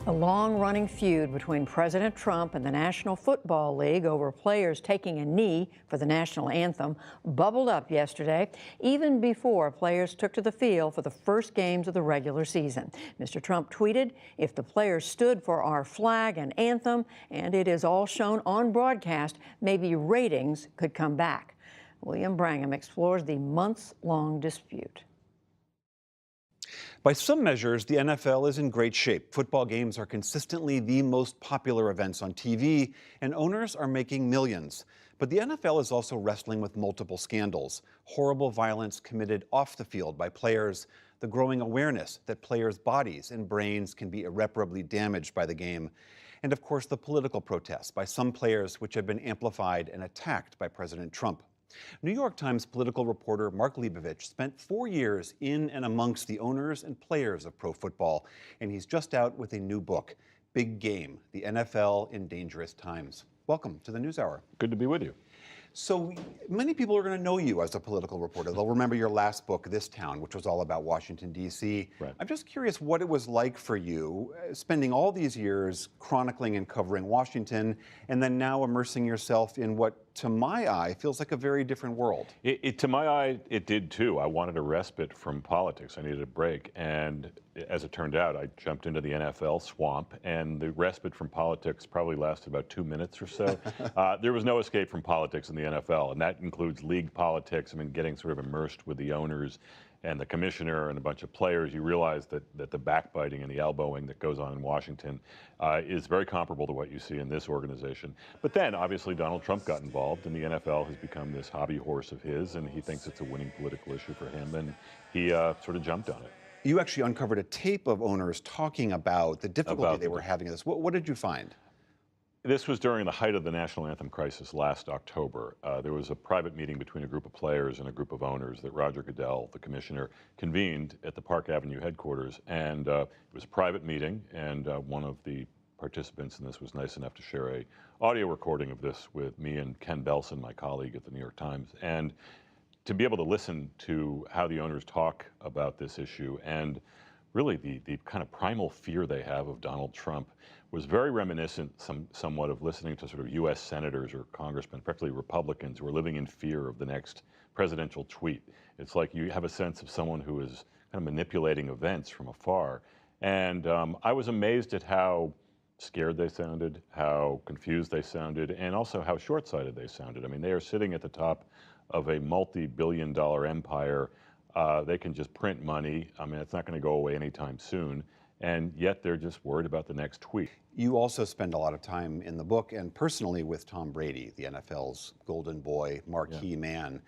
The long-running feud between President Trump and the National Football League over players taking a knee for the national anthem bubbled up yesterday, even before players took to the field for the first games of the regular season. Mr. Trump tweeted, "If the players stood for our flag and anthem, and it is all shown on broadcast, maybe ratings could come back." William Brangham explores the months-long dispute. By some measures, the NFL is in great shape. Football games are consistently the most popular events on TV, and owners are making millions. But the NFL is also wrestling with multiple scandals: horrible violence committed off the field by players, the growing awareness that players' bodies and brains can be irreparably damaged by the game, and of course the political protests by some players which have been amplified and attacked by President Trump. New York Times political reporter Mark Leibovich spent 4 years in and amongst the owners and players of pro football, and he's just out with a new book, Big Game: The NFL in Dangerous Times. Welcome to the NewsHour. Good to be with you. So many people are going to know you as a political reporter. They'll remember your last book, This Town, which was all about Washington, D.C. Right. I'm just curious what it was like for you spending all these years chronicling and covering Washington, and then now immersing yourself in what, to my eye, feels like a very different world. To my eye, it did too. I wanted a respite from politics. I needed a break. And as it turned out, I jumped into the NFL swamp, and the respite from politics probably lasted about 2 minutes or so. There was no escape from politics in the NFL, and that includes league politics. I mean, getting sort of immersed with the owners and the commissioner and a bunch of players. You realize that the backbiting and the elbowing that goes on in Washington is very comparable to what you see in this organization. But then, obviously, Donald Trump got involved, and the NFL has become this hobby horse of his, and he thinks it's a winning political issue for him, and he sort of jumped on it. You actually uncovered a tape of owners talking about the difficulty they were having in this. What did you find? This was during the height of the national anthem crisis last October. There was a private meeting between a group of players and a group of owners that Roger Goodell, the commissioner, convened at the Park Avenue headquarters. And it was a private meeting, and one of the participants in this was nice enough to share a audio recording of this with me and Ken Belson, my colleague at the New York Times. And to be able to listen to how the owners talk about this issue and really the kind of primal fear they have of Donald Trump was very reminiscent somewhat of listening to sort of U.S. senators or congressmen, particularly Republicans, who are living in fear of the next presidential tweet. It's like you have a sense of someone who is kind of manipulating events from afar. And I was amazed at how scared they sounded, how confused they sounded, and also how short-sighted they sounded. I mean, they are sitting at the top of a multi-billion-dollar empire. They can just print money. I mean, it's not going to go away anytime soon. And yet they're just worried about the next tweet. You also spend a lot of time in the book and personally with Tom Brady, the NFL's golden boy, marquee man.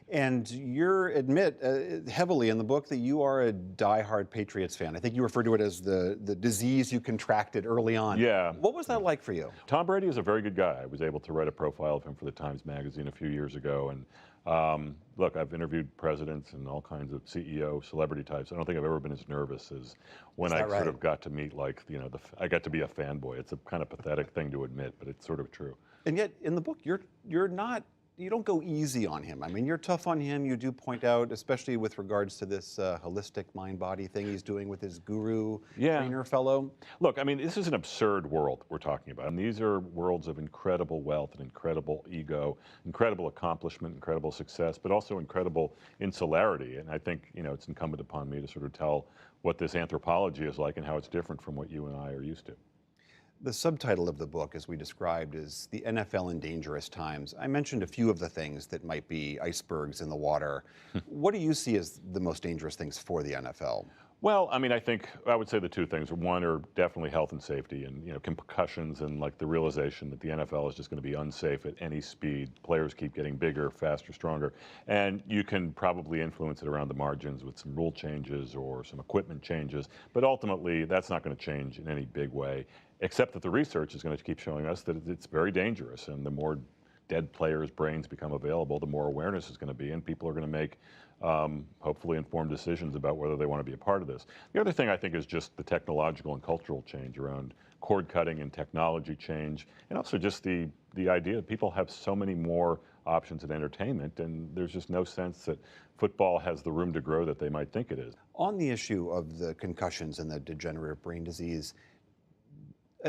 And you admit heavily in the book that you are a diehard Patriots fan. I think you refer to it as the disease you contracted early on. Yeah. What was that like for you? Tom Brady is a very good guy. I was able to write a profile of him for the Times Magazine a few years ago. And look, I've interviewed presidents and all kinds of CEO, celebrity types. I don't think I've ever been as nervous as when I sort of got to meet, like, you know, I got to be a fanboy. It's a kind of pathetic thing to admit, but it's sort of true. And yet in the book, you're not, you don't go easy on him. I mean, you're tough on him. You do point out, especially with regards to this holistic mind-body thing he's doing with his guru trainer fellow. Look, I mean, this is an absurd world we're talking about. And these are worlds of incredible wealth and incredible ego, incredible accomplishment, incredible success, but also incredible insularity. And I think, you know, it's incumbent upon me to sort of tell what this anthropology is like and how it's different from what you and I are used to. The subtitle of the book, as we described, is The NFL in Dangerous Times. I mentioned a few of the things that might be icebergs in the water. What do you see as the most dangerous things for the NFL? Well, I mean, I would say the two things. One are definitely health and safety, and, you know, concussions, and like the realization that the NFL is just going to be unsafe at any speed. Players keep getting bigger, faster, stronger, and you can probably influence it around the margins with some rule changes or some equipment changes. But ultimately, that's not going to change in any big way, except that the research is going to keep showing us that it's very dangerous, and the more dead players' brains become available, the more awareness is going to be, and people are going to make hopefully informed decisions about whether they want to be a part of this. The other thing I think is just the technological and cultural change around cord cutting and technology change, and also just the idea that people have so many more options in entertainment, and there's just no sense that football has the room to grow that they might think it is. On the issue of the concussions and the degenerative brain disease,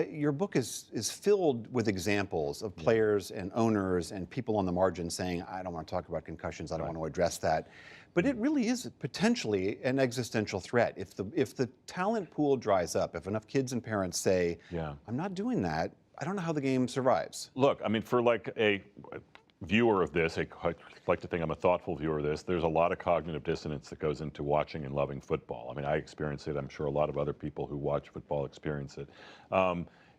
Your book is filled with examples of players and owners and people on the margin saying, I don't want to talk about concussions, I don't want to address that. But it really is potentially an existential threat. If the talent pool dries up, if enough kids and parents say, I'm not doing that, I don't know how the game survives. Look, I mean, for like a viewer of this, I like to think I'm a thoughtful viewer of this, there's a lot of cognitive dissonance that goes into watching and loving football. I mean, I experience it. I'm sure a lot of other people who watch football experience it.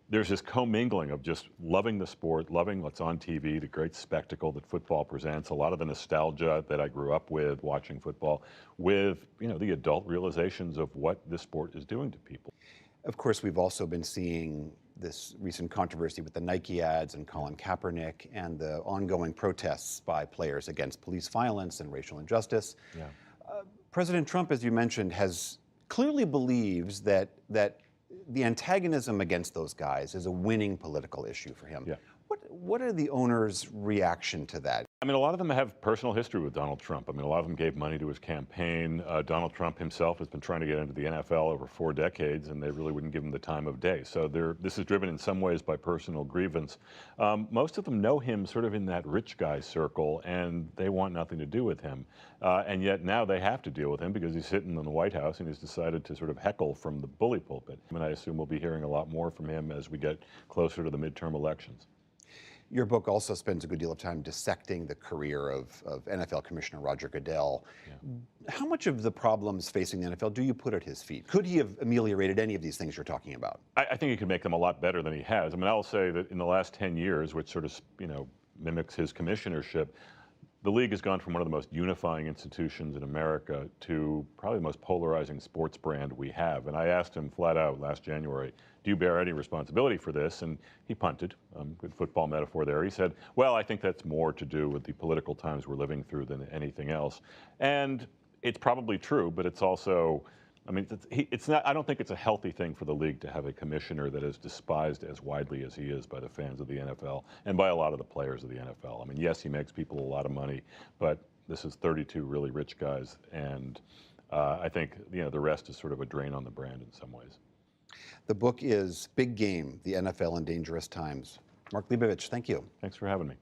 There's this commingling of just loving the sport, loving what's on TV, the great spectacle that football presents, a lot of the nostalgia that I grew up with watching football, with the adult realizations of what this sport is doing to people. Of course, we've also been seeing this recent controversy with the Nike ads and Colin Kaepernick and the ongoing protests by players against police violence and racial injustice. President Trump, as you mentioned, clearly believes that the antagonism against those guys is a winning political issue for him. What are the owners' reaction to that? I mean, a lot of them have personal history with Donald Trump. I mean, a lot of them gave money to his campaign. Donald Trump himself has been trying to get into the NFL over 4 decades, and they really wouldn't give him the time of day. So this is driven in some ways by personal grievance. Most of them know him sort of in that rich guy circle, and they want nothing to do with him. And yet now they have to deal with him because he's sitting in the White House and he's decided to sort of heckle from the bully pulpit. And I assume we'll be hearing a lot more from him as we get closer to the midterm elections. Your book also spends a good deal of time dissecting the career of NFL Commissioner Roger Goodell. How much of the problems facing the NFL do you put at his feet? Could he have ameliorated any of these things you're talking about? I think he could make them a lot better than he has. I mean, I'll say that in the last 10 years, which sort of mimics his commissionership, the league has gone from one of the most unifying institutions in America to probably the most polarizing sports brand we have. And I asked him flat out last January, do you bear any responsibility for this? And he punted, good football metaphor there. He said, well, I think that's more to do with the political times we're living through than anything else. And it's probably true, but it's also, I mean, it's not, I don't think it's a healthy thing for the league to have a commissioner that is despised as widely as he is by the fans of the NFL and by a lot of the players of the NFL. I mean, yes, he makes people a lot of money, but this is 32 really rich guys, and I think the rest is sort of a drain on the brand in some ways. The book is Big Game, the NFL in Dangerous Times. Mark Leibovich, thank you. Thanks for having me.